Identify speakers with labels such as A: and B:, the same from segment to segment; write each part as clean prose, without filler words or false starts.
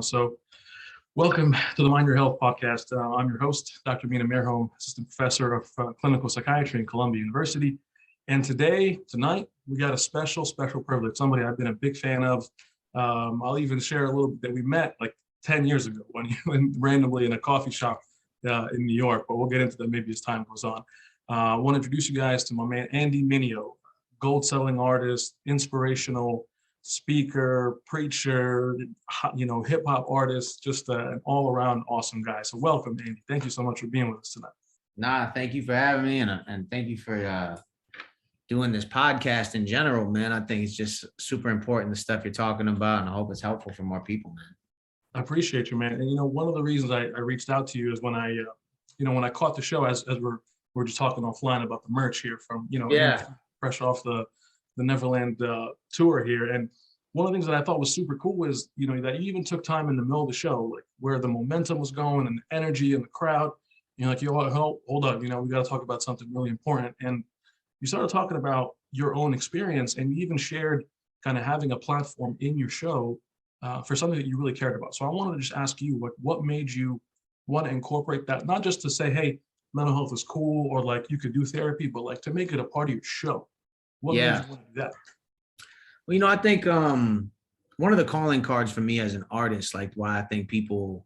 A: So, welcome to the Mind Your Health podcast. I'm your host, Dr. Mirhom, assistant professor of clinical psychiatry in Columbia University. And tonight, we got a special privilege. Somebody I've been a big fan of. I'll even share a little bit that we met like 10 years ago when you went randomly in a coffee shop in New York. But we'll get into that maybe as time goes on. I want to introduce you guys to my man Andy Mineo, gold-selling artist, inspirational speaker, preacher, hip hop artist, just an all around awesome guy. So welcome, Andy. Thank you so much for being with us tonight.
B: Nah, thank you for having me, and thank you for doing this podcast in general, man. I think it's just super important, the stuff you're talking about, and I hope it's helpful for more people, man.
A: I appreciate you, man. And one of the reasons I reached out to you is when I caught the show as we're just talking offline about the merch here from fresh off the Neverland tour here. And one of the things that I thought was super cool was, that you even took time in the middle of the show, like where the momentum was going and the energy and the crowd. Hold on, we got to talk about something really important. And you started talking about your own experience, and you even shared kind of having a platform in your show for something that you really cared about. So I wanted to just ask you, what made you want to incorporate that, not just to say, hey, mental health is cool, or like you could do therapy, but like to make it a part of your show. What made you want to do that?
B: Well, I think one of the calling cards for me as an artist, like why I think people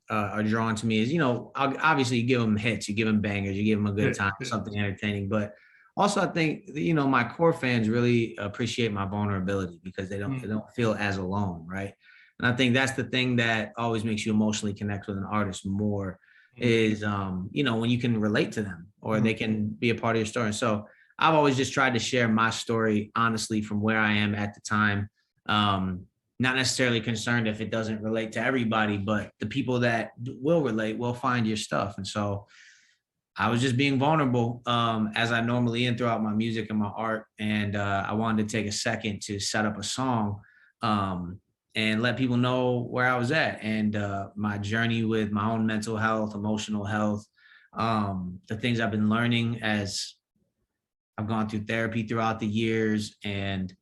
B: are drawn to me is, obviously you give them hits, you give them bangers, you give them a good time, something entertaining. But also I think, my core fans really appreciate my vulnerability because they don't feel as alone, right? And I think that's the thing that always makes you emotionally connect with an artist more is, when you can relate to them or they can be a part of your story. And so I've always just tried to share my story honestly from where I am at the time. Not necessarily concerned if it doesn't relate to everybody, but the people that will relate will find your stuff. And so I was just being vulnerable as I normally am throughout my music and my art. And I wanted to take a second to set up a song and let people know where I was at and my journey with my own mental health, emotional health, the things I've been learning as I've gone through therapy throughout the years. And,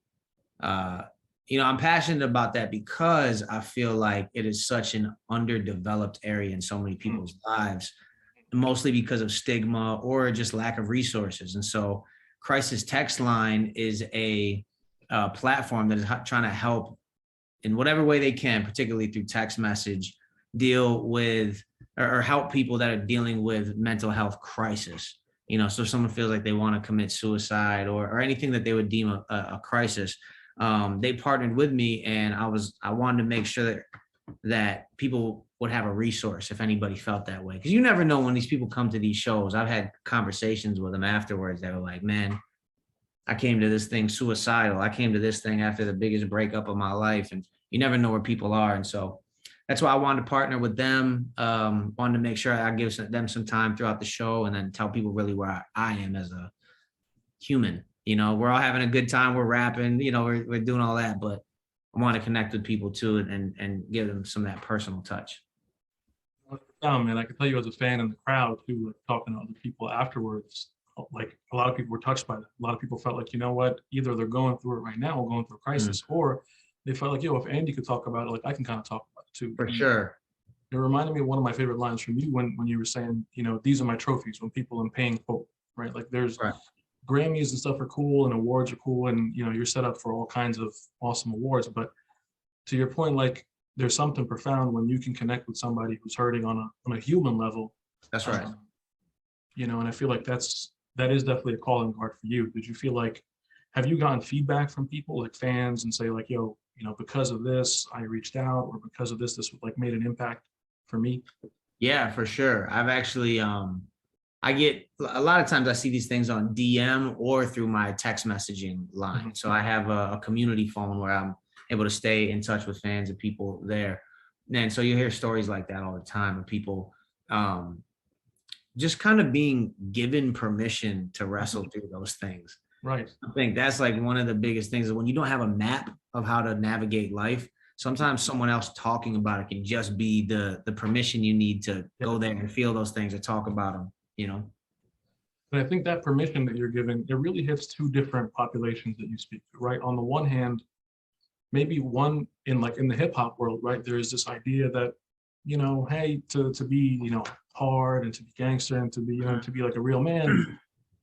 B: I'm passionate about that because I feel like it is such an underdeveloped area in so many people's lives, mostly because of stigma or just lack of resources. And so Crisis Text Line is a platform that is trying to help in whatever way they can, particularly through text message, deal with or help people that are dealing with mental health crisis. So if someone feels like they want to commit suicide or anything that they would deem a crisis, they partnered with me, and I wanted to make sure that people would have a resource if anybody felt that way. Because you never know when these people come to these shows. I've had conversations with them afterwards that were like, man, I came to this thing suicidal. I came to this thing after the biggest breakup of my life. And you never know where people are. And so that's why I wanted to partner with them. Wanted to make sure I give them some time throughout the show and then tell people really where I am as a human. We're all having a good time. We're rapping, we're doing all that, but I want to connect with people too and give them some of that personal touch.
A: Oh man, I can tell you as a fan in the crowd too, like talking to other people afterwards, like a lot of people were touched by that. A lot of people felt like, either they're going through it right now or going through a crisis, or they felt like, if Andy could talk about it, like I can kind of talk about it too.
B: For sure.
A: It reminded me of one of my favorite lines from you when you were saying, these are my trophies when people in pain quote, right? Like there's Grammys and stuff are cool and awards are cool. And, you're set up for all kinds of awesome awards. But to your point, like there's something profound when you can connect with somebody who's hurting on a human level.
B: That's right.
A: And I feel like that is definitely a calling card for you. Did you feel like, have you gotten feedback from people like fans and say like, because of this, I reached out, or because of this like made an impact for me?
B: Yeah, for sure. I've actually, I get a lot of times I see these things on DM or through my text messaging line. So I have a community phone where I'm able to stay in touch with fans and people there. And so you hear stories like that all the time of people just kind of being given permission to wrestle through those things.
A: Right.
B: I think that's like one of the biggest things is when you don't have a map of how to navigate life, sometimes someone else talking about it can just be the permission you need to go there and feel those things or talk about them,
A: But I think that permission that you're giving, it really hits two different populations that you speak to, right? On the one hand, maybe one in the hip hop world, right? There is this idea that, hey, to be, hard and to be gangster and to be, to be like a real man,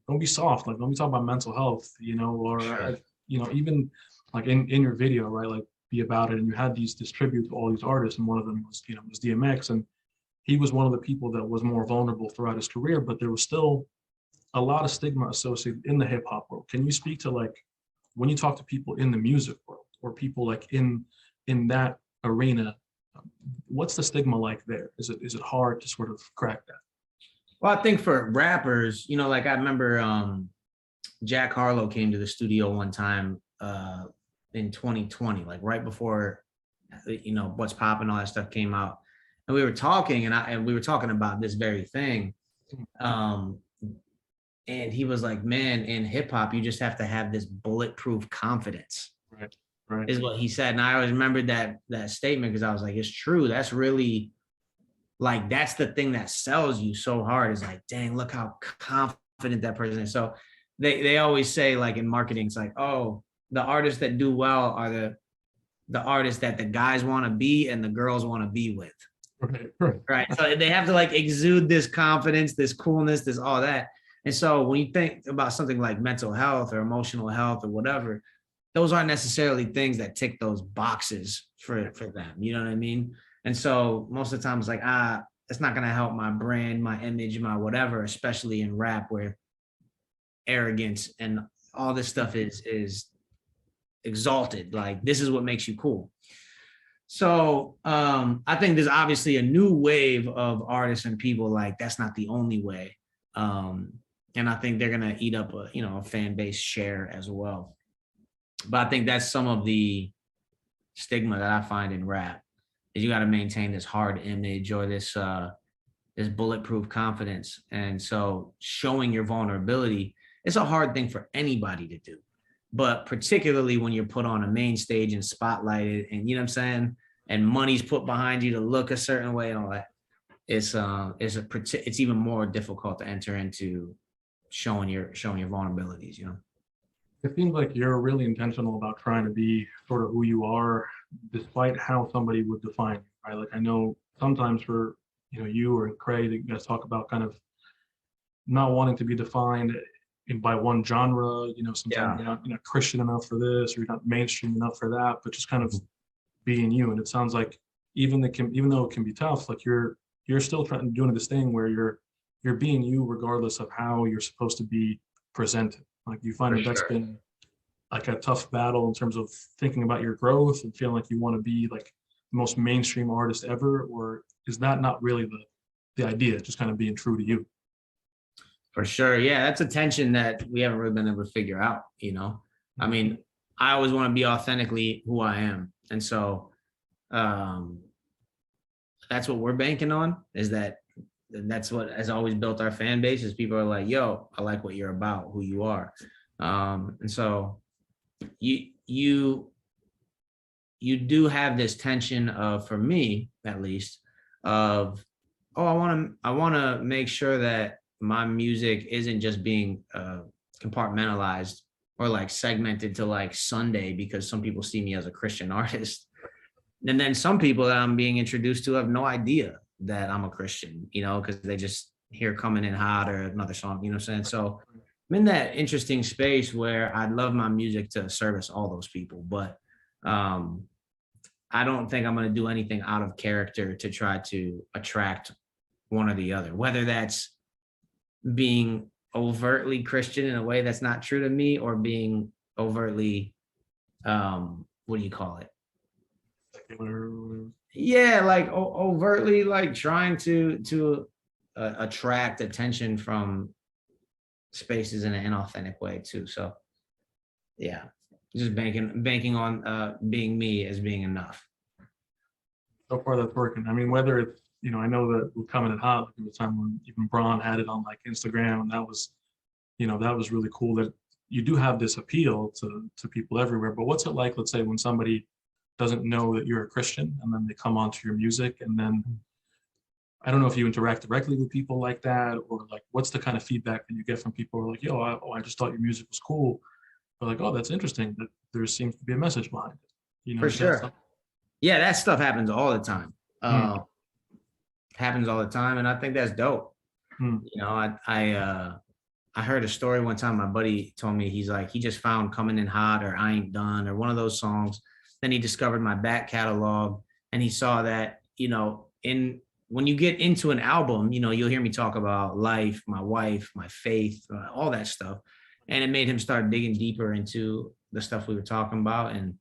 A: don't be soft. Like, don't be talking about mental health, or,
B: Sure.
A: even like in your video, right? Like, be about it. And you had this tribute to all these artists, and one of them was DMX, and he was one of the people that was more vulnerable throughout his career, but there was still a lot of stigma associated in the hip hop world. Can you speak to, like, when you talk to people in the music world or people like in that arena, what's the stigma like there? Is it hard to sort of crack that?
B: Well, I think for rappers, like I remember Jack Harlow came to the studio one time in 2020, like right before What's Poppin', all that stuff came out. And we were talking and we were talking about this very thing. And he was like, man, in hip hop, you just have to have this bulletproof confidence.
A: Right.
B: Is what he said. And I always remembered that statement because I was like, it's true. That's really like, that's the thing that sells you so hard, is like, dang, look how confident that person is. So they always say, like, in marketing, it's like, oh, the artists that do well are the artists that the guys want to be and the girls want to be with. Right. So they have to like exude this confidence, this coolness, this all that. And so when you think about something like mental health or emotional health or whatever, those aren't necessarily things that tick those boxes for them. You know what I mean? And so most of the time it's like, it's not going to help my brand, my image, my whatever, especially in rap where arrogance and all this stuff is exalted. Like, this is what makes you cool. So I think there's obviously a new wave of artists and people like, that's not the only way. And I think they're going to eat up a fan base share as well. But I think that's some of the stigma that I find in rap, is you got to maintain this hard image or this bulletproof confidence. And so showing your vulnerability, it's a hard thing for anybody to do, but particularly when you're put on a main stage and spotlighted, and you know what I'm saying, and money's put behind you to look a certain way and all that, it's even more difficult to enter into showing your vulnerabilities,
A: It seems like you're really intentional about trying to be sort of who you are, despite how somebody would define you, right? Like, I know sometimes for, you or Craig, you guys talk about kind of not wanting to be defined by one genre, sometimes you're not Christian enough for this, or you're not mainstream enough for that, but just kind of being you. And it sounds like even though it can be tough, like you're still doing this thing where you're being you regardless of how you're supposed to be presented. Like, you find that that's been like a tough battle in terms of thinking about your growth and feeling like you want to be like the most mainstream artist ever, or is that not really the idea, just kind of being true to you?
B: For sure. Yeah, that's a tension that we haven't really been able to figure out, I mean, I always want to be authentically who I am. And so that's what we're banking on, is that's what has always built our fan base, is people are like, yo, I like what you're about, who you are. And so you do have this tension of, for me at least, of, oh, I want to make sure that my music isn't just being compartmentalized or like segmented to like Sunday, because some people see me as a Christian artist. And then some people that I'm being introduced to have no idea that I'm a Christian, because they just hear Coming in Hot or another song, you know what I'm saying? So I'm in that interesting space where I'd love my music to service all those people, but I don't think I'm going to do anything out of character to try to attract one or the other, whether that's being overtly Christian in a way that's not true to me, or being overtly, what do you call it? Yeah, like overtly, like trying to attract attention from spaces in an inauthentic way too. So yeah, just banking on being me as being enough.
A: So far that's working. I mean, whether it's, I know that we're coming in hot, like, there was a time when even Braun had it on like Instagram, and that was really cool that you do have this appeal to people everywhere. But what's it like, let's say, when somebody doesn't know that you're a Christian and then they come onto your music, and then I don't know if you interact directly with people like that, or like, what's the kind of feedback that you get from people who are like, yo, I just thought your music was cool. But like, oh, that's interesting that there seems to be a message behind it.
B: For sure. Yeah, that stuff happens all the time. Happens all the time, and I think that's dope. You know, I heard a story one time. My buddy told me, he's like, he just found Coming in Hot or I Ain't Done or one of those songs. Then he discovered my back catalog, and he saw that, you know, when you get into an album, you know, you'll hear me talk about life, my wife, my faith, all that stuff. And it made him start digging deeper into the stuff we were talking about. And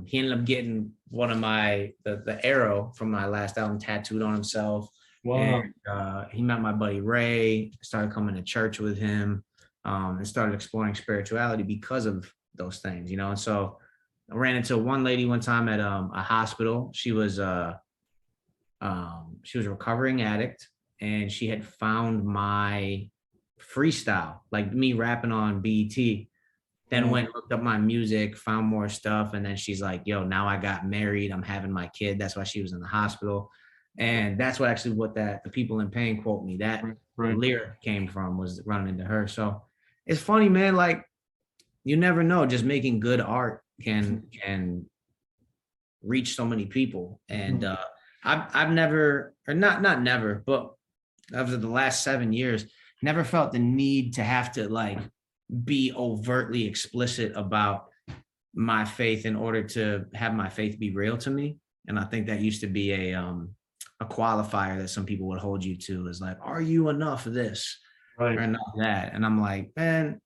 B: he ended up getting one of the arrow from my last album tattooed on himself. Wow. And he met my buddy Ray, started coming to church with him, and started exploring spirituality because of those things, you know. And so I ran into one lady one time at a hospital. She was a recovering addict, and she had found my freestyle, like me rapping on BET. Then went, looked up my music, found more stuff, and then she's like, yo, now I got married, I'm having my kid. That's why she was in the hospital. And that's what actually the People in Pain quote me, that lyric came from, was running into her. So it's funny, man, like you never know, just making good art can reach so many people. And I've never, or not never, but over the last 7 years, never felt the need to have to like be overtly explicit about my faith in order to have my faith be real to me. And I think that used to be a qualifier that some people would hold you to, is like, are you enough of this or enough of that? And I'm like, man,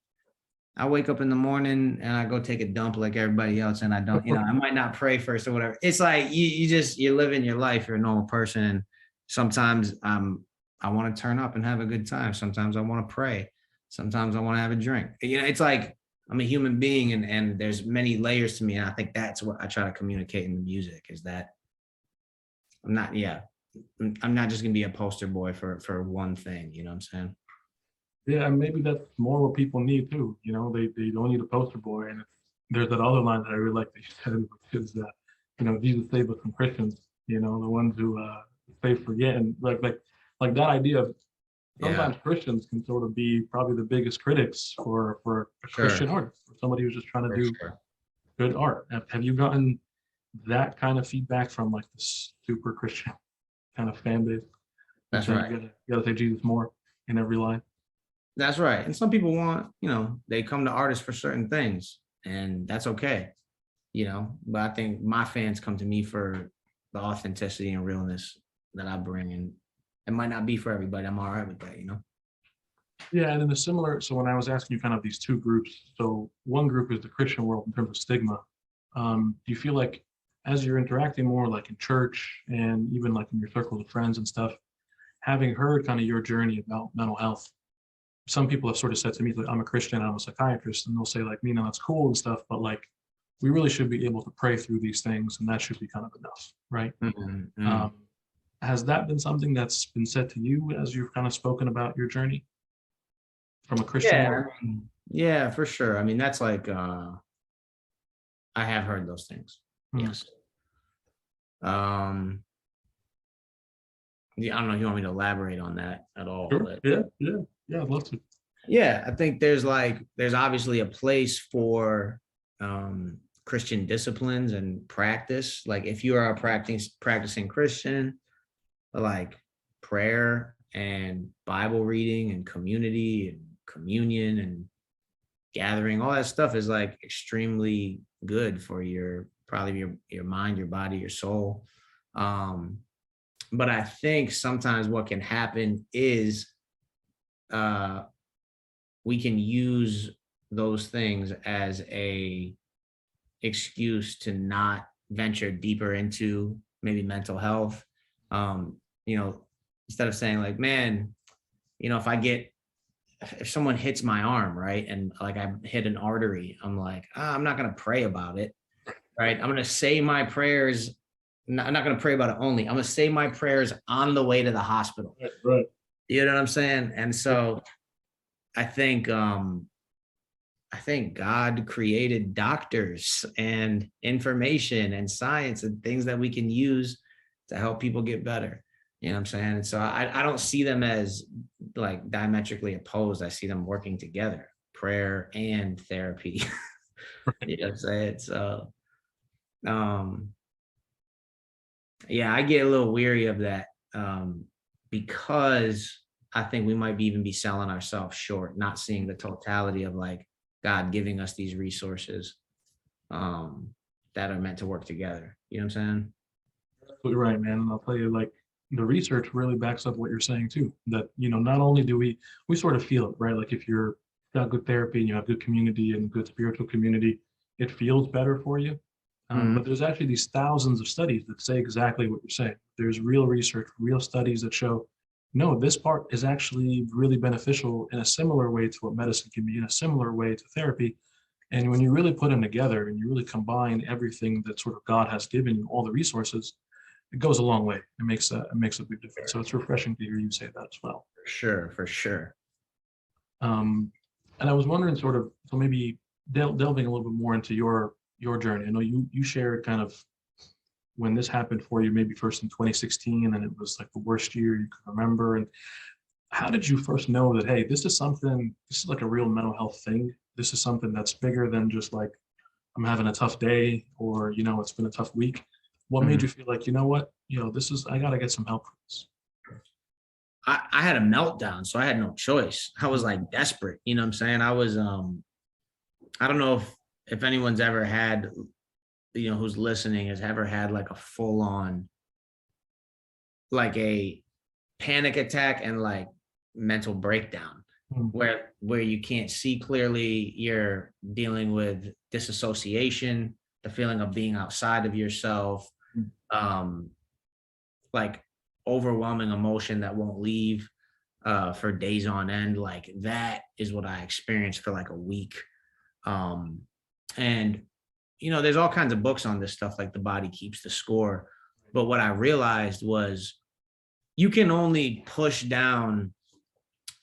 B: I wake up in the morning and I go take a dump like everybody else, and I don't, you know, I might not pray first or whatever. It's like you're living your life, you're a normal person. And sometimes I want to turn up and have a good time. Sometimes I want to pray. Sometimes I want to have a drink. You know, it's like I'm a human being, and there's many layers to me. And I think that's what I try to communicate in the music, is that I'm not just going to be a poster boy for one thing. You know what I'm saying?
A: Yeah, and maybe that's more what people need too. You know, they don't need a poster boy. And there's that other line that I really like that you said, which is that, you know, Jesus saved us from Christians, you know, the ones who say forget. And like that idea of sometimes Christians can sort of be probably the biggest critics for a Christian artist, or somebody who's just trying to do good art. Have you gotten that kind of feedback from like the super Christian kind of fan base?
B: That's right.
A: You gotta say Jesus more in every line.
B: That's right. And some people want, you know, they come to artists for certain things, and that's okay, you know. But I think my fans come to me for the authenticity and realness that I bring, and it might not be for everybody. I'm all right with that, you know?
A: Yeah, and in a similar, so when I was asking you kind of these two groups, so one group is the Christian world in terms of stigma. Do you feel like as you're interacting more like in church and even like in your circles of friends and stuff, having heard kind of your journey about mental health, some people have sort of said to me, like, I'm a Christian, I'm a psychiatrist, and they'll say like, you know, that's cool and stuff, but like, we really should be able to pray through these things, and that should be kind of enough, right? Has that been something that's been said to you as you've kind of spoken about your journey from a Christian world?
B: Yeah, for sure. I mean, that's like, I have heard those things. Yes. Yeah, I don't know if you want me to elaborate on that at all.
A: Sure.
B: But
A: Yeah, I'd love to.
B: Yeah, I think there's obviously a place for Christian disciplines and practice. Like if you are a practicing Christian, like prayer and Bible reading and community and communion and gathering, all that stuff is like extremely good for your mind, your body, your soul. But I think sometimes what can happen is we can use those things as a excuse to not venture deeper into maybe mental health. You know, instead of saying like, man, you know, if someone hits my arm, right, and like I hit an artery, I'm like, I'm not going to pray about it, right? I'm going to say my prayers. I'm not going to pray about it only. I'm going to say my prayers on the way to the hospital.
A: Right.
B: You know what I'm saying? And so I think God created doctors and information and science and things that we can use to help people get better. You know what I'm saying? And so I don't see them as like diametrically opposed. I see them working together, prayer and therapy. You know what I'm saying? So Um, yeah, I get a little weary of that, because I think we might even be selling ourselves short, not seeing the totality of like God giving us these resources, that are meant to work together. You know what I'm saying?
A: Absolutely right, man. And I'll tell you, like, the research really backs up what you're saying too. That, not only do we sort of feel it, right? Like if you're got good therapy and you have good community and good spiritual community, it feels better for you. But there's actually these thousands of studies that say exactly what you're saying. There's real research, real studies that show, no, this part is actually really beneficial in a similar way to what medicine can be, in a similar way to therapy. And when you really put them together and you really combine everything that sort of God has given you, all the resources, it goes a long way. It makes a big difference. So it's refreshing to hear you say that as well.
B: For sure.
A: And I was wondering, sort of, so maybe delving a little bit more into your journey. I know you shared kind of when this happened for you, maybe first in 2016, and it was like the worst year you could remember. And how did you first know that, hey, this is like a real mental health thing? This is something that's bigger than just like, I'm having a tough day, or, it's been a tough week. What made you feel like, you know what, I got to get some help for this?
B: I had a meltdown, so I had no choice. I was like desperate. You know what I'm saying? I was, I don't know if anyone's ever had, who's listening has ever had like a full on, like a panic attack and like mental breakdown, where you can't see clearly. You're dealing with disassociation, the feeling of being outside of yourself, like overwhelming emotion that won't leave, for days on end. Like that is what I experienced for like a week. And there's all kinds of books on this stuff, like The Body Keeps the Score. But what I realized was you can only push down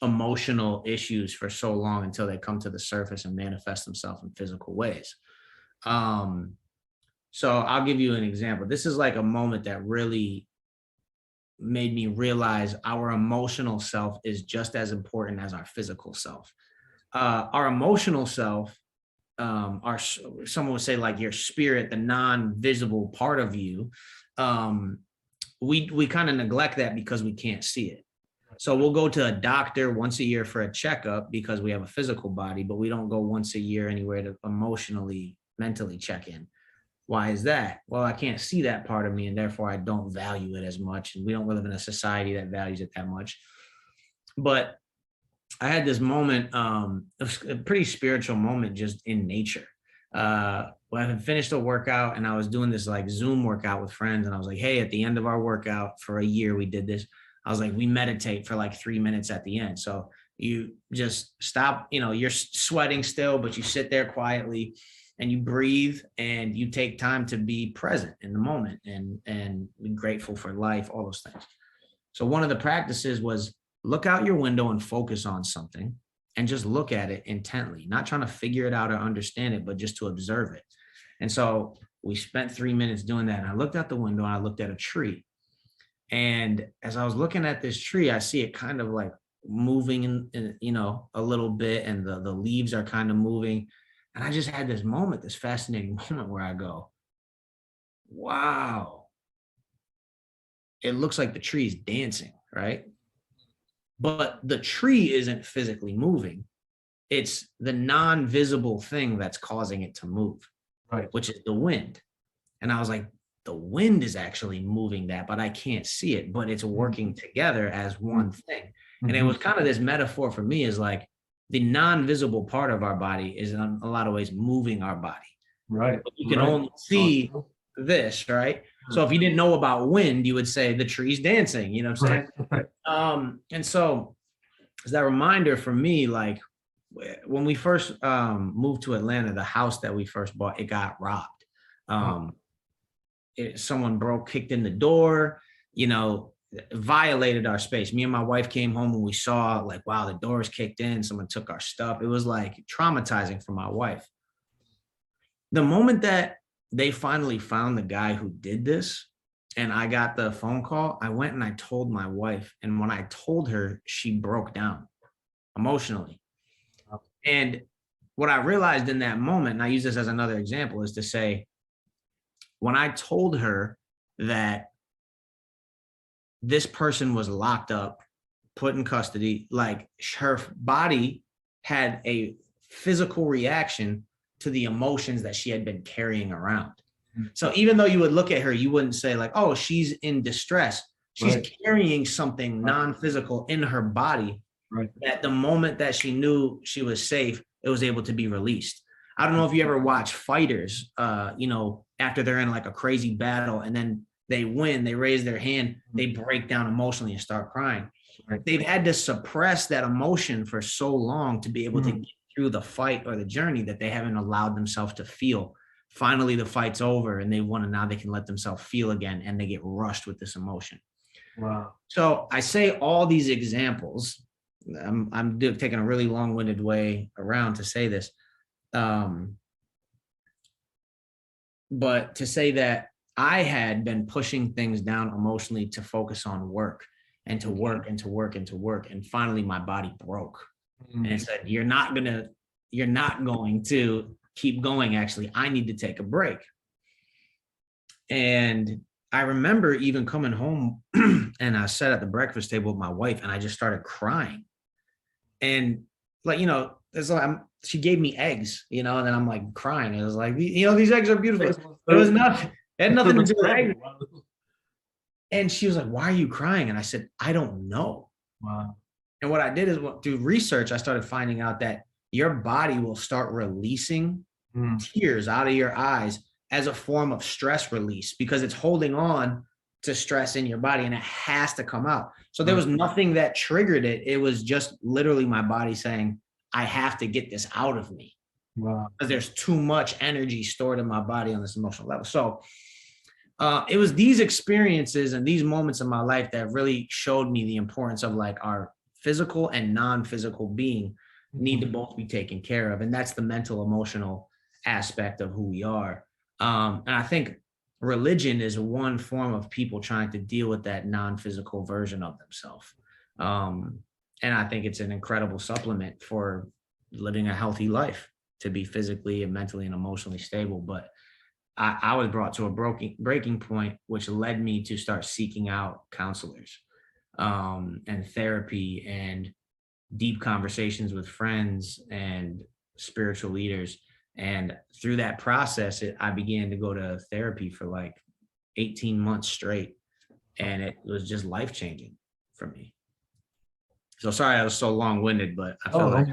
B: emotional issues for so long until they come to the surface and manifest themselves in physical ways. So I'll give you an example. This is like a moment that really made me realize our emotional self is just as important as our physical self. Our emotional self, someone would say like your spirit, the non-visible part of you, we kind of neglect that because we can't see it. So we'll go to a doctor once a year for a checkup because we have a physical body, but we don't go once a year anywhere to emotionally, mentally check in. Why is that? Well, I can't see that part of me, and therefore I don't value it as much. And we don't live in a society that values it that much. But I had this moment, a pretty spiritual moment just in nature. When I had finished a workout and I was doing this like Zoom workout with friends, and I was like, hey, at the end of our workout for a year, we did this. I was like, we meditate for like 3 minutes at the end. So you just stop, you're sweating still, but you sit there quietly and you breathe and you take time to be present in the moment and be grateful for life, all those things. So one of the practices was look out your window and focus on something and just look at it intently, not trying to figure it out or understand it, but just to observe it. And so we spent 3 minutes doing that. And I looked out the window and I looked at a tree. And as I was looking at this tree, I see it kind of like moving in a little bit, and the leaves are kind of moving. And I just had this moment, this fascinating moment where I go, wow, it looks like the tree is dancing, right? But the tree isn't physically moving. It's the non-visible thing that's causing it to move,
A: right,
B: which is the wind. And I was like, the wind is actually moving that, but I can't see it, but it's working together as one thing. And it was kind of this metaphor for me is like the non-visible part of our body is in a lot of ways moving our body.
A: Right.
B: But you can only see this, right? So if you didn't know about wind, you would say the tree's dancing, you know what I'm saying?
A: Right.
B: And so it's that reminder for me, like when we first moved to Atlanta, the house that we first bought, it got robbed. Someone kicked in the door, violated our space. Me and my wife came home and we saw like, wow, the door's kicked in. Someone took our stuff. It was like traumatizing for my wife. The moment that they finally found the guy who did this and I got the phone call, I went and I told my wife. And when I told her, she broke down emotionally. And what I realized in that moment, and I use this as another example, is to say, when I told her that this person was locked up, put in custody, like her body had a physical reaction to the emotions that she had been carrying around. So even though you would look at her, you wouldn't say like, oh, she's in distress. She's carrying something non-physical in her body.
A: Right.
B: That the moment that she knew she was safe, it was able to be released. I don't know if you ever watch fighters, after they're in like a crazy battle and then they win, they raise their hand, they break down emotionally and start crying. Right. They've had to suppress that emotion for so long to be able to get through the fight or the journey that they haven't allowed themselves to feel. Finally, the fight's over and they want to, now they can let themselves feel again, and they get rushed with this emotion.
A: Wow. So
B: I say all these examples. I'm taking a really long-winded way around to say this. But to say that I had been pushing things down emotionally to focus on work and to work and to work and to work. And finally my body broke and it said, you're not going to keep going. Actually, I need to take a break. And I remember even coming home and I sat at the breakfast table with my wife and I just started crying. And like, she gave me eggs, and then I'm like crying. It was like, these eggs are beautiful. It was nothing. It had nothing to do with eggs. And she was like, why are you crying? And I said, I don't know.
A: Wow.
B: And what I did is through research, I started finding out that your body will start releasing tears out of your eyes as a form of stress release because it's holding on to stress in your body and it has to come out. So there was nothing that triggered it. It was just literally my body saying, I have to get this out of me. Wow. Because there's too much energy stored in my body on this emotional level. So it was these experiences and these moments in my life that really showed me the importance of like our physical and non-physical being need to both be taken care of. And that's the mental, emotional aspect of who we are. And I think religion is one form of people trying to deal with that non-physical version of themselves. And I think it's an incredible supplement for living a healthy life to be physically and mentally and emotionally stable. But I was brought to a breaking point, which led me to start seeking out counselors and therapy and deep conversations with friends and spiritual leaders. And through that process, I began to go to therapy for like 18 months straight. And it was just life-changing for me. So sorry I was so long-winded, but I felt like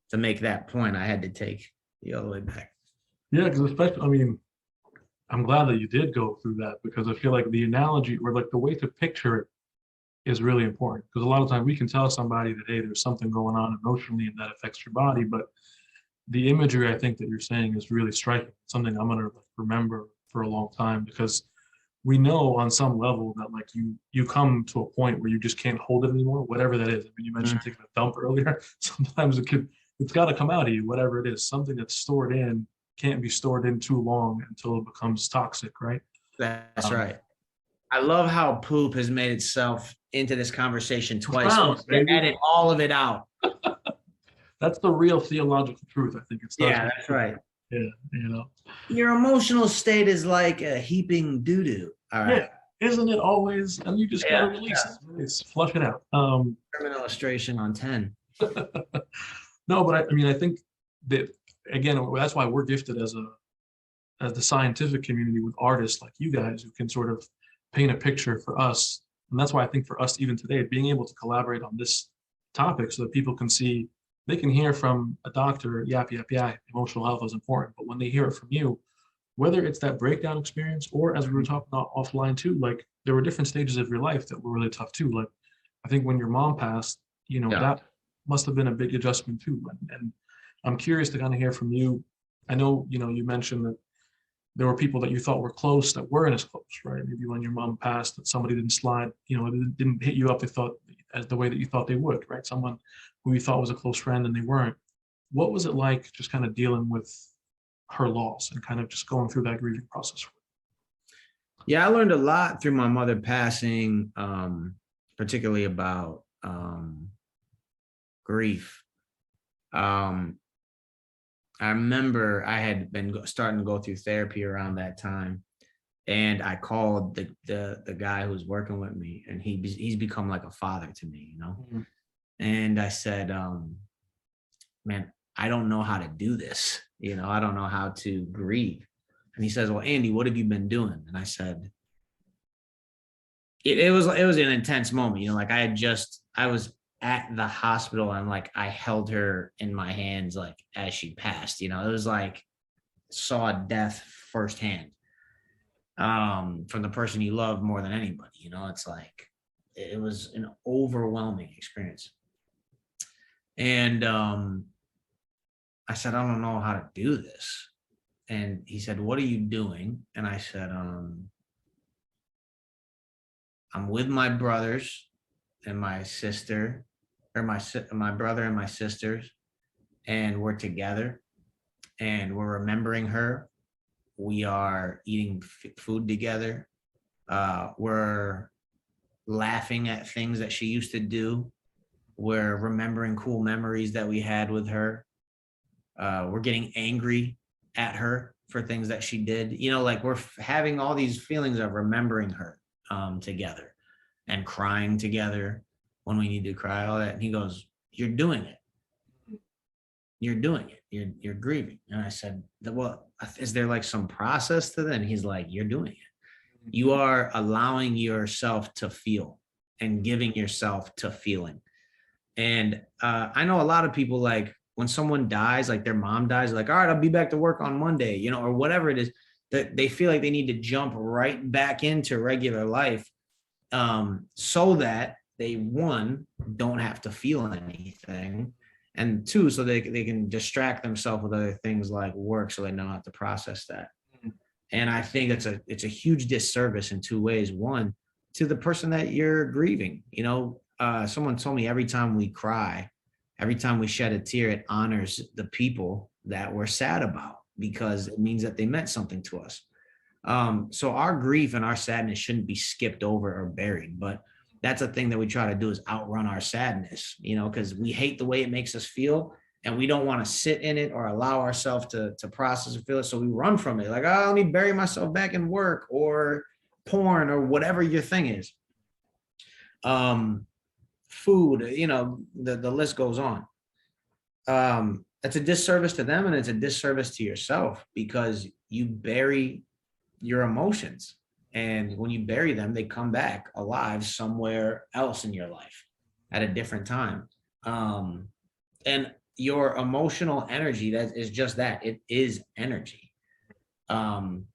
B: to make that point, I had to take the other way back.
A: Yeah, because especially, I'm glad that you did go through that because I feel like the analogy or like the way to picture it is really important. Because a lot of times we can tell somebody that, hey, there's something going on emotionally and that affects your body, but the imagery I think that you're saying is really striking. Something I'm gonna remember for a long time because we know on some level that like you come to a point where you just can't hold it anymore, whatever that is. You mentioned taking a dump earlier. Sometimes it's got to come out of you, whatever it is. Something that's stored in can't be stored in too long until it becomes toxic, right?
B: That's right. I love how poop has made itself into this conversation twice. Edit all of it out.
A: That's the real theological truth. I think it starts.
B: Yeah, that's right.
A: Yeah,
B: your emotional state is like a heaping doo-doo. All right.
A: Yeah, isn't it always? And you just gotta release it. It's flush it out.
B: Term illustration on 10.
A: No, but I think that again, that's why we're gifted as the scientific community with artists like you guys who can sort of paint a picture for us. And that's why I think for us, even today, being able to collaborate on this topic so that people can see, they can hear from a doctor, yap, emotional health is important. But when they hear it from you, whether it's that breakdown experience or as we were talking about offline too, like there were different stages of your life that were really tough too. Like I think when your mom passed, that must have been a big adjustment too. And I'm curious to kind of hear from you. I know, you mentioned that there were people that you thought were close that weren't as close, right? Maybe when your mom passed, that somebody didn't slide, it didn't hit you up, they thought as the way that you thought they would, right? Someone who you thought was a close friend and they weren't. What was it like just kind of dealing with her loss and kind of just going through that grieving process?
B: Yeah, I learned a lot through my mother passing, particularly about grief. I remember I had been starting to go through therapy around that time. And I called the guy who's working with me, and he's become like a father to me,
A: Mhm.
B: And I said, man, I don't know how to do this. I don't know how to grieve. And he says, well, Andy, what have you been doing? And I said, it was an intense moment, like I was at the hospital, and like I held her in my hands like as she passed. It was like saw death firsthand, from the person you love more than anybody. It's like it was an overwhelming experience. And I said, I don't know how to do this. And he said, what are you doing? And I said, I'm with my brothers and my sister, or my brother and my sisters, and we're together, and we're remembering her. We are eating food together. We're laughing at things that she used to do. We're remembering cool memories that we had with her. We're getting angry at her for things that she did. Like we're having all these feelings of remembering her together, and crying together when we need to cry, all that. And he goes, you're doing it. You're doing it. You're grieving. And I said, well, is there like some process to that? And he's like, you're doing it. You are allowing yourself to feel and giving yourself to feeling. And I know a lot of people, like when someone dies, like their mom dies, like, all right, I'll be back to work on Monday, or whatever it is, that they feel like they need to jump right back into regular life, so that they, one, don't have to feel anything, and two, so they can distract themselves with other things like work, so they don't have to process that. And I think it's a huge disservice in two ways. One, to the person that you're grieving. Someone told me every time we cry, every time we shed a tear, it honors the people that we're sad about, because it means that they meant something to us. So our grief and our sadness shouldn't be skipped over or buried, but that's a thing that we try to do, is outrun our sadness, because we hate the way it makes us feel, and we don't want to sit in it or allow ourselves to process and feel it. So we run from it. Like, oh, let me bury myself back in work or porn or whatever your thing is. Food, the list goes on. It's a disservice to them, and it's a disservice to yourself, because you bury your emotions. And when you bury them, they come back alive somewhere else in your life at a different time. And your emotional energy, that is just that, it is energy. Like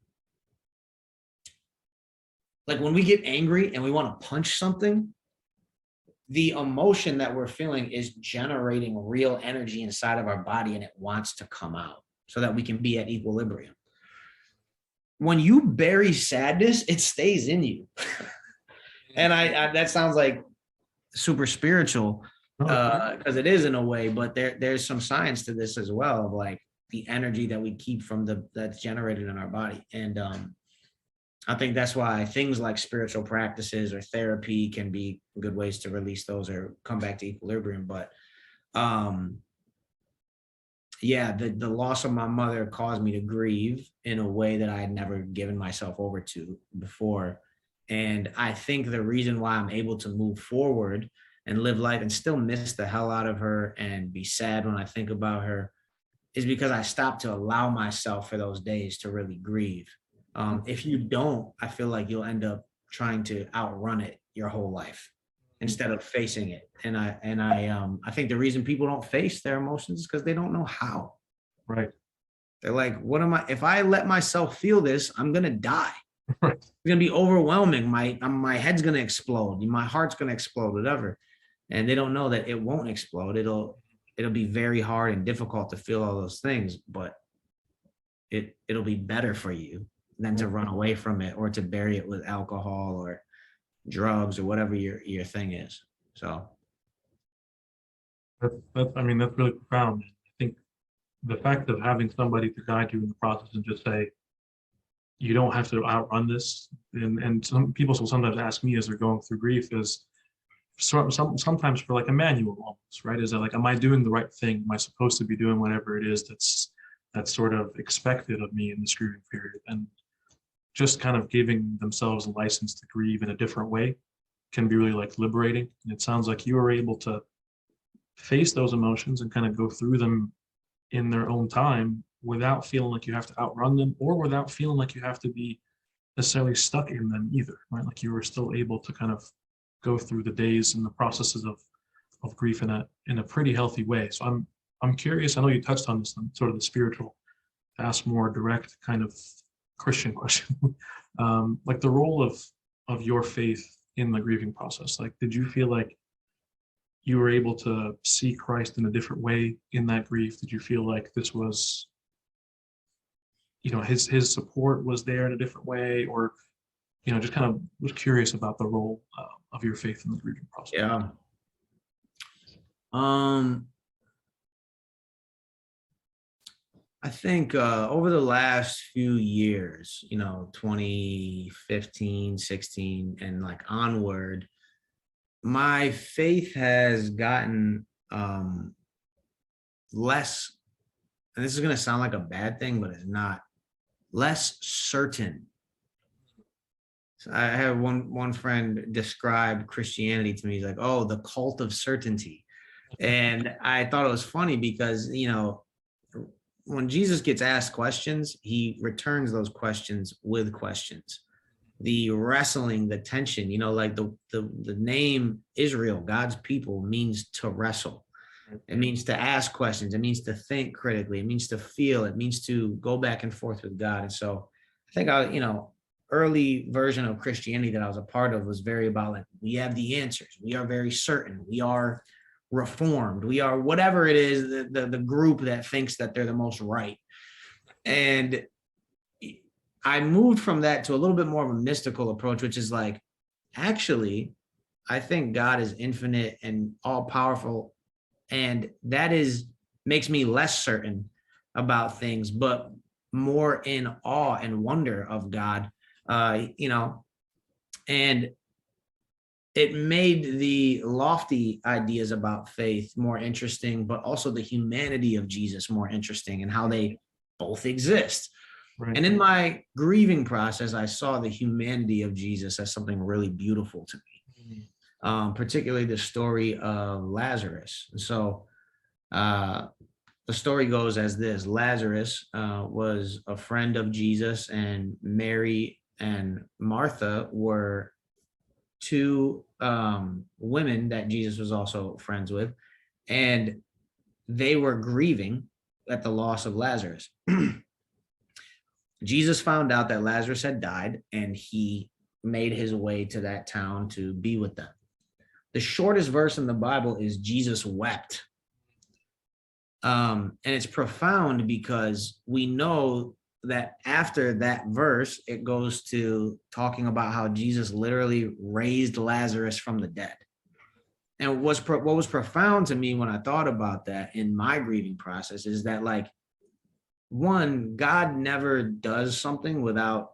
B: when we get angry and we want to punch something, the emotion that we're feeling is generating real energy inside of our body, and it wants to come out so that we can be at equilibrium. When you bury sadness, it stays in you. And I that sounds like super spiritual, because it is in a way, but there's some science to this as well, of like the energy that we keep from that's generated in our body. And I think that's why things like spiritual practices or therapy can be good ways to release those or come back to equilibrium. But yeah, the loss of my mother caused me to grieve in a way that I had never given myself over to before. And I think the reason why I'm able to move forward and live life and still miss the hell out of her and be sad when I think about her is because I stopped to allow myself for those days to really grieve. If you don't, I feel like you'll end up trying to outrun it your whole life instead of facing it. And I think the reason people don't face their emotions is because they don't know how.
A: Right.
B: They're like, what am I, if I let myself feel this, I'm going to die.
A: Right.
B: It's going to be overwhelming. My head's going to explode. My heart's going to explode, whatever. And they don't know that it won't explode. It'll be very hard and difficult to feel all those things, but it'll be better for you than to run away from it or to bury it with alcohol or drugs or whatever your thing is. So
A: that's really profound. I think the fact of having somebody to guide you in the process and just say, you don't have to outrun this. And some people will sometimes ask me as they're going through grief is sometimes for like a manual almost, right? Is that like, am I doing the right thing? Am I supposed to be doing whatever it is that's sort of expected of me in this grieving period? And just kind of giving themselves a license to grieve in a different way can be really like liberating. And it sounds like you were able to face those emotions and kind of go through them in their own time without feeling like you have to outrun them, or without feeling like you have to be necessarily stuck in them either, right? Like you were still able to kind of go through the days and the processes of grief in a pretty healthy way. So I'm curious. I know you touched on this, sort of the spiritual, to ask more direct kind of Christian question, like the role of your faith in the grieving process. Like, did you feel like you were able to see Christ in a different way in that grief? Did you feel like this was, his support was there in a different way, or, just kind of was curious about the role of your faith in the grieving process?
B: Yeah. I think over the last few years, 2015, 16, and like onward, my faith has gotten less, and this is going to sound like a bad thing, but it's not, less certain. So I have one friend describe Christianity to me. He's like, "Oh, the cult of certainty." And I thought it was funny because, when Jesus gets asked questions, he returns those questions with questions. The wrestling, the tension, like the name Israel, God's people, means to wrestle. It means to ask questions. It means to think critically. It means to feel. It means to go back and forth with God. And so I think early version of Christianity that I was a part of was very about like, we have the answers. We are very certain. We are reformed. We are whatever it is, the group that thinks that they're the most right. And I moved from that to a little bit more of a mystical approach, which is like, actually, I think God is infinite and all powerful. And that makes me less certain about things, but more in awe and wonder of God, and it made the lofty ideas about faith more interesting, but also the humanity of Jesus more interesting and how they both exist. Right. And in my grieving process, I saw the humanity of Jesus as something really beautiful to me, particularly the story of Lazarus. And so the story goes as this: Lazarus was a friend of Jesus, and Mary and Martha were two women that Jesus was also friends with, and they were grieving at the loss of Lazarus. Jesus found out that Lazarus had died, and he made his way to that town to be with them. The shortest verse in the Bible is Jesus wept. And it's profound because we know that after that verse, it goes to talking about how Jesus literally raised Lazarus from the dead. And what was profound to me when I thought about that in my grieving process is that, like, one, God never does something without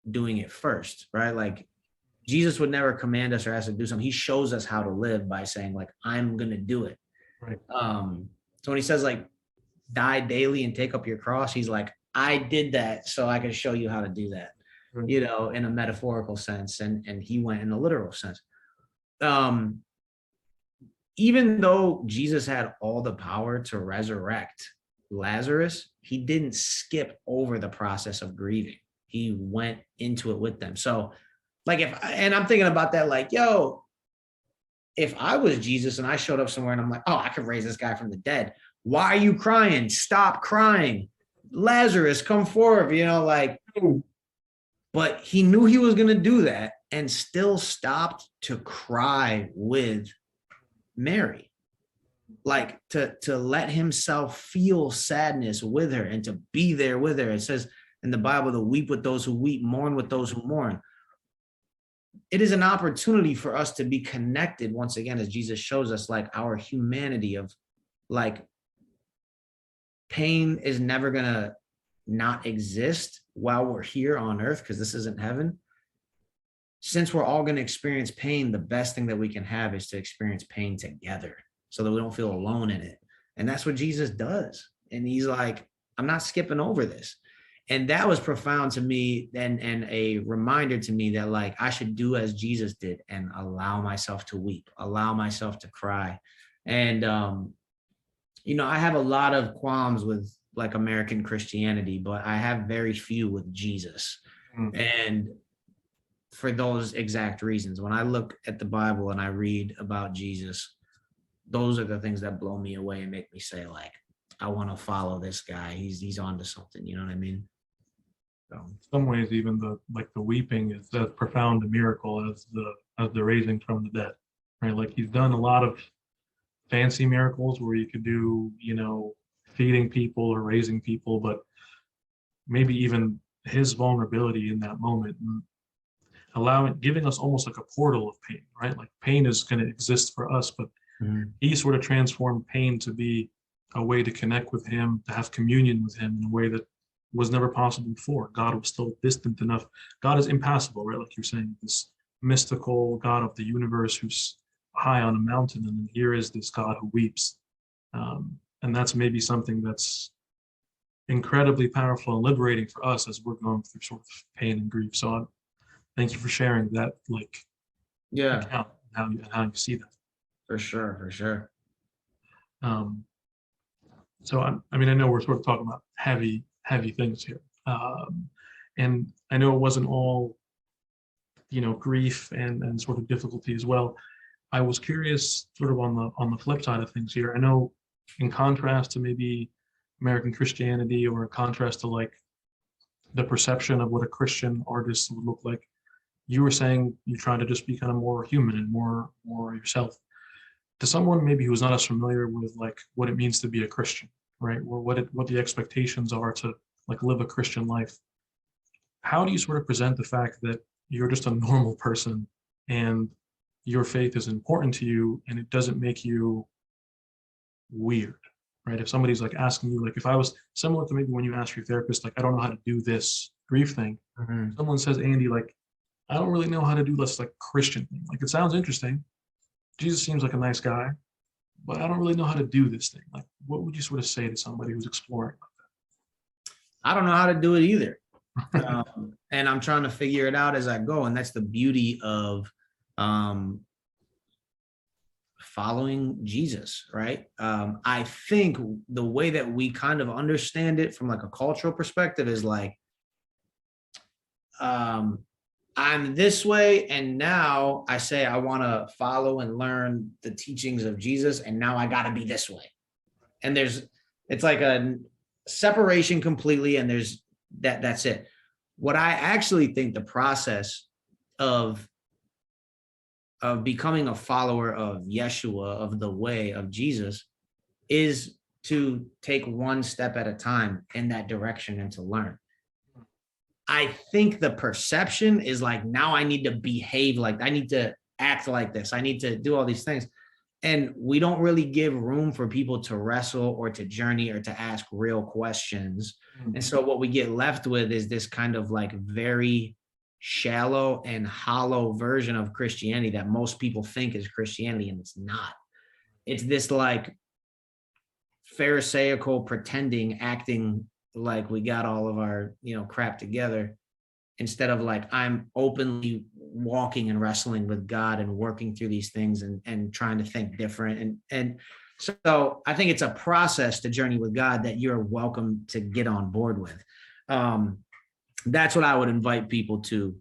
B: doing it first, right? Like, Jesus would never command us or ask us to do something. He shows us how to live by saying, like, I'm going to do it. Right. So when he says, like, die daily and take up your cross, he's like, I did that so I can show you how to do that, right, in a metaphorical sense. And he went in a literal sense. Even though Jesus had all the power to resurrect Lazarus, he didn't skip over the process of grieving. He went into it with them. So, like, and I'm thinking about that, like, if I was Jesus and I showed up somewhere and I'm like, oh, I could raise this guy from the dead. Why are you crying? Stop crying. Lazarus, come forward, but he knew he was going to do that and still stopped to cry with Mary, like to let himself feel sadness with her and to be there with her. It says in the Bible to weep with those who weep, mourn with those who mourn. It is an opportunity for us to be connected once again, as Jesus shows us, like, our humanity of, like, pain is never going to not exist while we're here on earth, because this isn't heaven. Since we're all going to experience pain, the best thing that we can have is to experience pain together so that we don't feel alone in it. And that's what Jesus does. And he's like, I'm not skipping over this. And that was profound to me, and a reminder to me that like I should do as Jesus did and allow myself to weep, allow myself to cry. And I have a lot of qualms with like American Christianity, but I have very few with Jesus. And for those exact reasons, when I look at the Bible and I read about Jesus, those are the things that blow me away and make me say like, I want to follow this guy. He's onto something. You know what I mean? So.
A: In some ways, even the weeping is as profound a miracle as the raising from the dead, right? Like he's done a lot of fancy miracles where you could do, feeding people or raising people, but maybe even his vulnerability in that moment and giving us almost like a portal of pain, right? Like pain is going to exist for us, but he sort of transformed pain to be a way to connect with him, to have communion with him in a way that was never possible before. God was still distant enough. God is impassable, right? Like you're saying, this mystical God of the universe who's high on a mountain, and then here is this God who weeps. And that's maybe something that's incredibly powerful and liberating for us as we're going through sort of pain and grief. So thank you for sharing that, account, how you see that.
B: For sure.
A: So I know we're sort of talking about heavy things here, and I know it wasn't all, grief and sort of difficulty as well. I was curious, sort of on the flip side of things here. I know, in contrast to maybe American Christianity, or in contrast to like the perception of what a Christian artist would look like, you were saying you try to just be kind of more human and more yourself. To someone maybe who's not as familiar with like what it means to be a Christian, right, or what the expectations are to like live a Christian life, how do you sort of present the fact that you're just a normal person and your faith is important to you and it doesn't make you weird, right? If somebody's like asking you, like if I was similar to maybe when you ask your therapist, like I don't know how to do this grief thing, someone says, Andy, like I don't really know how to do this like Christian thing. Like it sounds interesting. Jesus seems like a nice guy, but I don't really know how to do this thing. Like, what would you sort of say to somebody who's exploring like
B: that? I don't know how to do it either. And I'm trying to figure it out as I go. And that's the beauty of following Jesus, right? I think the way that we kind of understand it from like a cultural perspective is like, I'm this way, and now I say I want to follow and learn the teachings of Jesus, and now I got to be this way. And it's like a separation completely, and there's that's it. What I actually think the process of becoming a follower of Yeshua, of the way of Jesus, is to take one step at a time in that direction and to learn. I think the perception is like, now I need to behave like, I need to act like this. I need to do all these things. And we don't really give room for people to wrestle or to journey or to ask real questions. And so what we get left with is this kind of like very shallow and hollow version of Christianity that most people think is Christianity, and it's not. It's this like Pharisaical pretending, acting like we got all of our, crap together, instead of like, I'm openly walking and wrestling with God and working through these things and trying to think different. And so I think it's a process to journey with God that you're welcome to get on board with. That's what I would invite people to.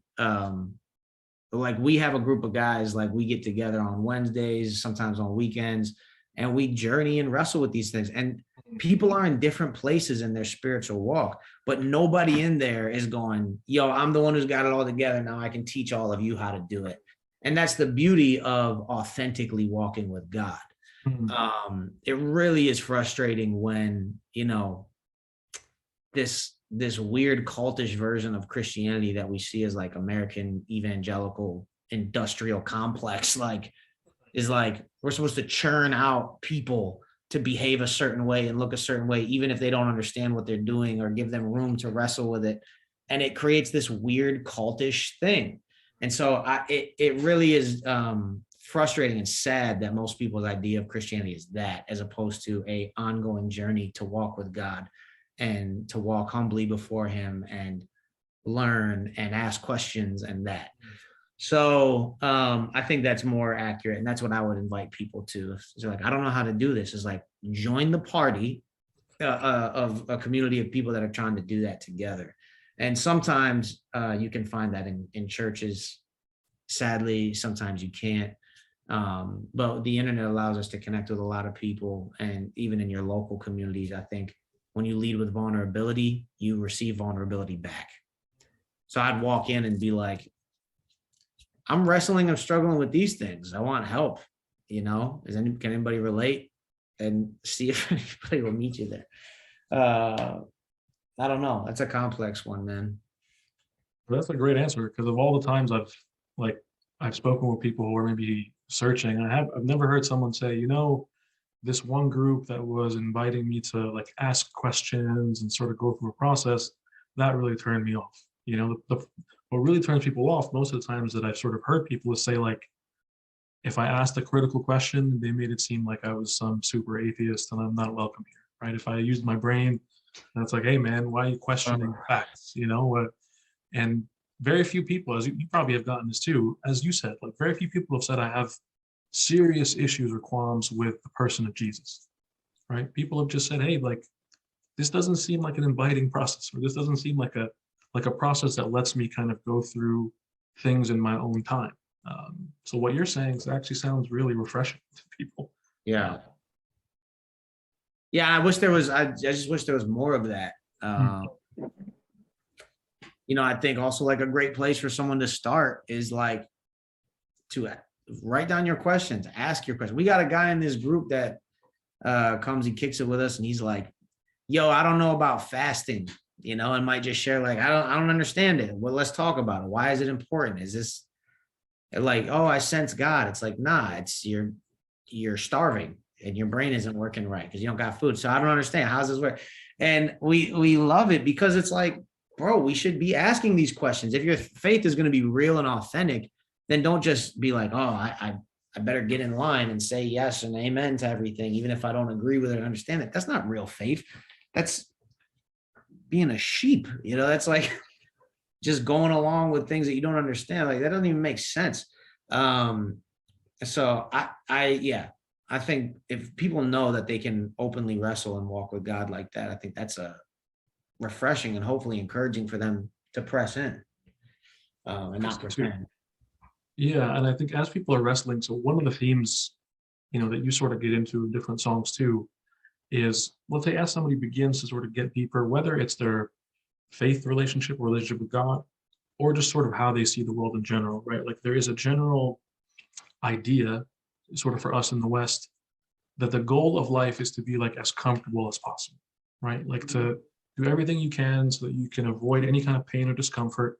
B: Like we have a group of guys, like we get together on Wednesdays, sometimes on weekends, and we journey and wrestle with these things. And people are in different places in their spiritual walk, but nobody in there is going, yo, I'm the one who's got it all together. Now I can teach all of you how to do it. And that's the beauty of authentically walking with God. It really is frustrating when, this weird cultish version of Christianity that we see as like American evangelical industrial complex, is like, we're supposed to churn out people to behave a certain way and look a certain way, even if they don't understand what they're doing, or give them room to wrestle with it. And it creates this weird cultish thing. And so it really is frustrating and sad that most people's idea of Christianity is that, as opposed to a ongoing journey to walk with God. and to walk humbly before him and learn and ask questions and that. So I think that's more accurate. And that's what I would invite people to. So like, I don't know how to do this. It's like, join the party of a community of people that are trying to do that together. And sometimes you can find that in churches. Sadly, sometimes you can't. But the internet allows us to connect with a lot of people. And even in your local communities, I think when you lead with vulnerability, you receive vulnerability back. So I'd walk in and be like, I'm struggling with these things. I want help. Can anybody relate? And see if anybody will meet you there. I don't know. That's a complex one, man.
A: That's a great answer, because of all the times I've spoken with people who are maybe searching, I've never heard someone say, this one group that was inviting me to like ask questions and sort of go through a process, that really turned me off. What really turns people off most of the times that I've sort of heard people is say, like, if I asked a critical question, they made it seem like I was some super atheist and I'm not welcome here, right? If I used my brain, and it's like, hey man, why are you questioning facts? And very few people, as you probably have gotten this too, as you said, like very few people have said I have serious issues or qualms with the person of Jesus, right? People have just said, hey, like, this doesn't seem like an inviting process, or this doesn't seem like a process that lets me kind of go through things in my own time. So what you're saying actually sounds really refreshing to people.
B: Yeah. I just wish there was more of that. I think also like a great place for someone to start is like to write down your questions, ask your questions. We got a guy in this group that comes and kicks it with us, and he's like, yo, I don't know about fasting, and might just share like, I don't understand it. Well, let's talk about it. Why is it important? Is this like, oh, I sense God? It's like, nah, it's you're starving and your brain isn't working right because you don't got food. So I don't understand. How's this work? And we love it because it's like, bro, we should be asking these questions. If your faith is going to be real and authentic, then don't just be like, oh, I better get in line and say yes and amen to everything, even if I don't agree with it or understand it. That's not real faith. That's being a sheep. That's like just going along with things that you don't understand. Like that doesn't even make sense. So I think if people know that they can openly wrestle and walk with God like that, I think that's a refreshing and hopefully encouraging for them to press in and not pretend.
A: Yeah, and I think as people are wrestling, so one of the themes, that you sort of get into in different songs too, is, let's say as somebody begins to sort of get deeper, whether it's their faith relationship or relationship with God, or just sort of how they see the world in general, right? Like there is a general idea, sort of for us in the West, that the goal of life is to be like as comfortable as possible, right? Like to do everything you can so that you can avoid any kind of pain or discomfort.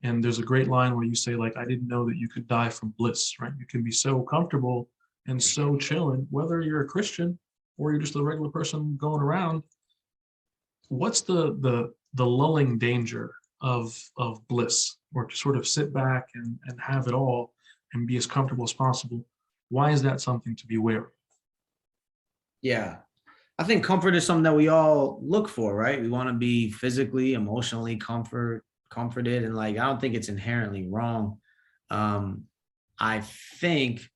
A: And there's a great line where you say, like, I didn't know that you could die from bliss, right? You can be so comfortable and so chilling, whether you're a Christian or you're just a regular person going around. What's the lulling danger of bliss, or to sort of sit back and have it all and be as comfortable as possible? Why is that something to be wary of?
B: Yeah. I think comfort is something that we all look for, right? We want to be physically, emotionally comforted. And like, I don't think it's inherently wrong. I think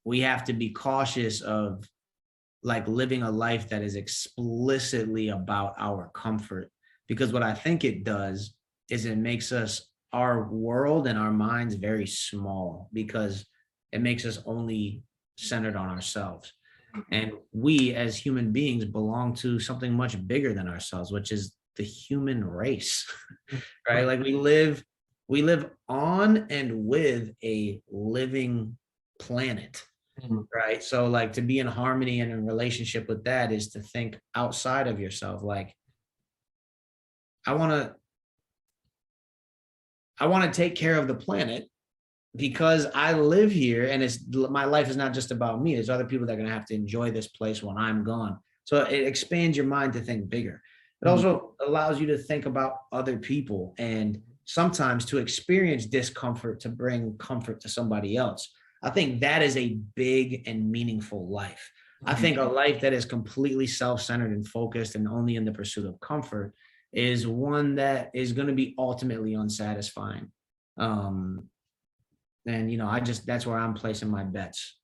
B: we have to be cautious of like living a life that is explicitly about our comfort, because what I think it does is it makes our world and our minds very small, because it makes us only centered on ourselves. And we as human beings belong to something much bigger than ourselves, which is the human race, right? Like we live on and with a living planet, right? So like to be in harmony and in relationship with that is to think outside of yourself. Like I want to take care of the planet because I live here, and my life is not just about me. There's other people that are going to have to enjoy this place when I'm gone. So it expands your mind to think bigger. It also allows you to think about other people, and sometimes to experience discomfort to bring comfort to somebody else. I think that is a big and meaningful life. I think a life that is completely self-centered and focused and only in the pursuit of comfort is one that is going to be ultimately unsatisfying. And, you know, that's where I'm placing my bets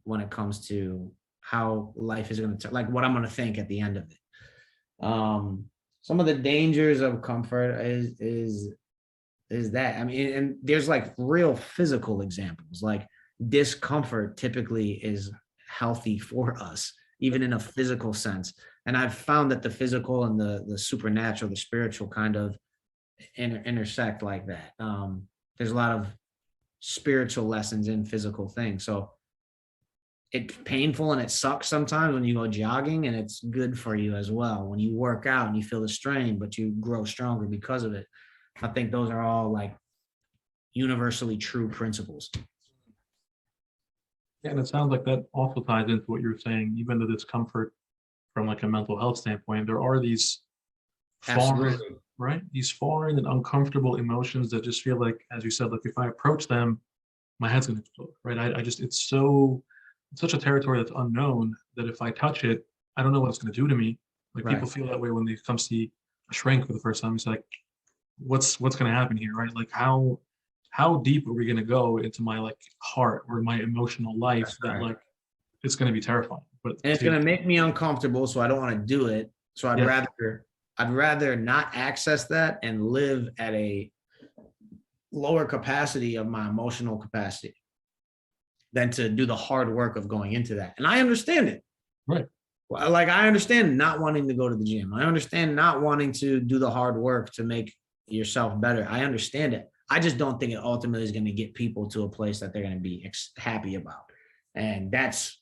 B: when it comes to how life is going to, like what I'm going to think at the end of it. Some of the dangers of comfort is that, I mean, and there's like real physical examples, like discomfort typically is healthy for us, even in a physical sense. And I've found that the physical and the supernatural, the spiritual kind of intersect like that. There's a lot of spiritual lessons in physical things. So it's painful and it sucks sometimes when you go jogging, and it's good for you as well when you work out and you feel the strain, but you grow stronger because of it. I think those are all like universally true principles.
A: Yeah, and it sounds like that also ties into what you're saying, even the discomfort from like a mental health standpoint. There are these foreign, right? These foreign and uncomfortable emotions that just feel like, as you said, like if I approach them, my head's gonna explode, right? I just, it's such a territory that's unknown that if I touch it, I don't know what it's gonna do to me. Like people feel that way when they come see a shrink for the first time. It's like, what's gonna happen here, right? Like how deep are we gonna go into my like heart or my emotional life that like it's gonna be terrifying. But
B: and it's gonna make me uncomfortable, so I don't want to do it. So I'd rather not access that and live at a lower capacity of my emotional capacity than to do the hard work of going into that. And I understand it.
A: Right.
B: Like I understand not wanting to go to the gym. I understand not wanting to do the hard work to make yourself better. I understand it. I just don't think it ultimately is going to get people to a place that they're going to be happy about. And that's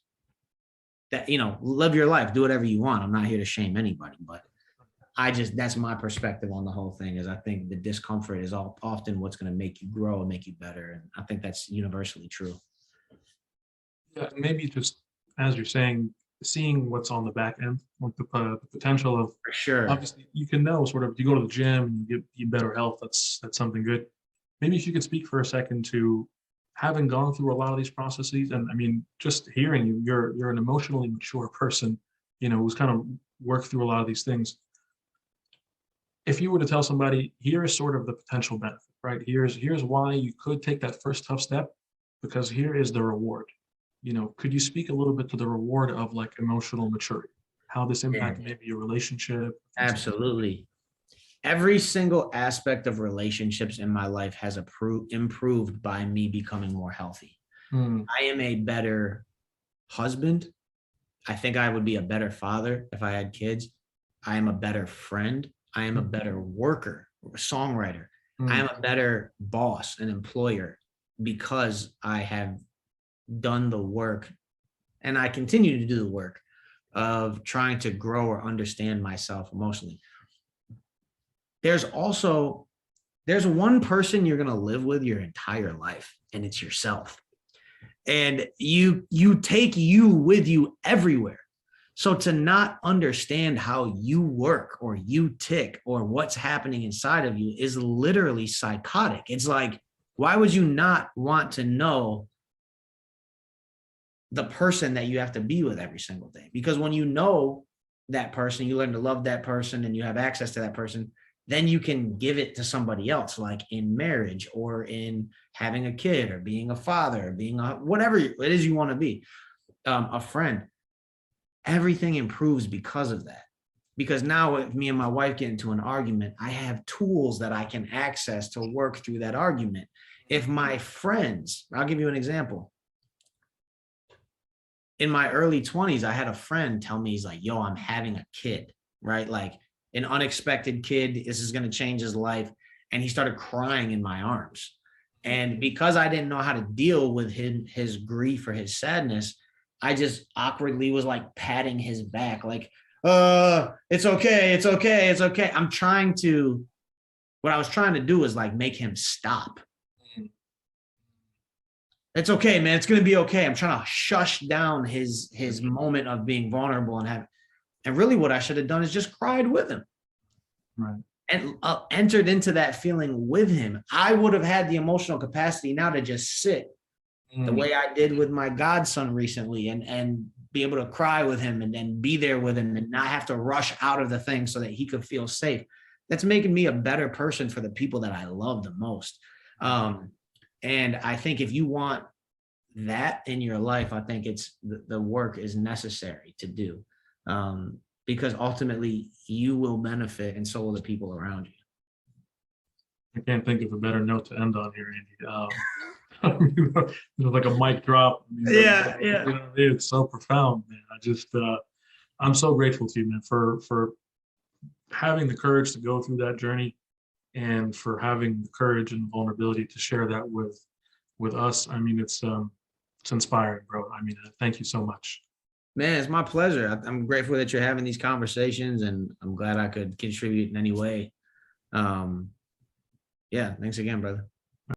B: that, you know, live your life, do whatever you want. I'm not here to shame anybody, but that's my perspective on the whole thing. Is I think the discomfort is often what's going to make you grow and make you better. And I think that's universally true.
A: Yeah, maybe just as you're saying, seeing what's on the back end, like the potential of,
B: for sure.
A: Obviously, you can know sort of if you go to the gym and you get better health, that's something good. Maybe if you could speak for a second to having gone through a lot of these processes, and I mean, just hearing you, you're an emotionally mature person, you know, who's kind of worked through a lot of these things. If you were to tell somebody, here is sort of the potential benefit, right? Here's why you could take that first tough step, because here is the reward. You know, could you speak a little bit to the reward of like emotional maturity, how this impacted maybe your relationship?
B: Absolutely. Every single aspect of relationships in my life has improved by me becoming more healthy. I am a better husband. I think I would be a better father if I had kids. I am a better friend. I am a better worker, songwriter. I am a better boss and employer because I have done the work, and I continue to do the work of trying to grow or understand myself emotionally. There's one person you're going to live with your entire life, and it's yourself. And you take you with you everywhere. So to not understand how you work or you tick or what's happening inside of you is literally psychotic. It's like, why would you not want to know the person that you have to be with every single day? Because when you know that person, you learn to love that person and you have access to that person, then you can give it to somebody else, like in marriage or in having a kid or being a father, or being whatever it is you want to be, a friend. Everything improves because of that. Because now if me and my wife get into an argument, I have tools that I can access to work through that argument. If my friends, I'll give you an example. In my early 20s, I had a friend tell me, he's like, yo, I'm having a kid, right? Like an unexpected kid. This is going to change his life. And he started crying in my arms. And because I didn't know how to deal with his grief or his sadness, I just awkwardly was like patting his back, like, it's okay, it's okay, it's okay. What I was trying to do is like make him stop. It's okay, man, it's gonna be okay. I'm trying to shush down his moment of being vulnerable and really what I should have done is just cried with him.
A: Right.
B: And entered into that feeling with him. I would have had the emotional capacity now to just sit the way I did with my godson recently and be able to cry with him and then be there with him and not have to rush out of the thing so that he could feel safe. That's making me a better person for the people that I love the most. And I think if you want that in your life, I think it's the work is necessary to do, because ultimately you will benefit and so will the people around you.
A: I can't think of a better note to end on here, Andy. Like a mic drop.
B: Yeah.
A: It's so profound, man. I'm so grateful to you, man, for having the courage to go through that journey, and for having the courage and vulnerability to share that with us. I mean, it's inspiring, bro. I mean, thank you so much.
B: Man, it's my pleasure. I'm grateful that you're having these conversations, and I'm glad I could contribute in any way. Yeah, thanks again, brother.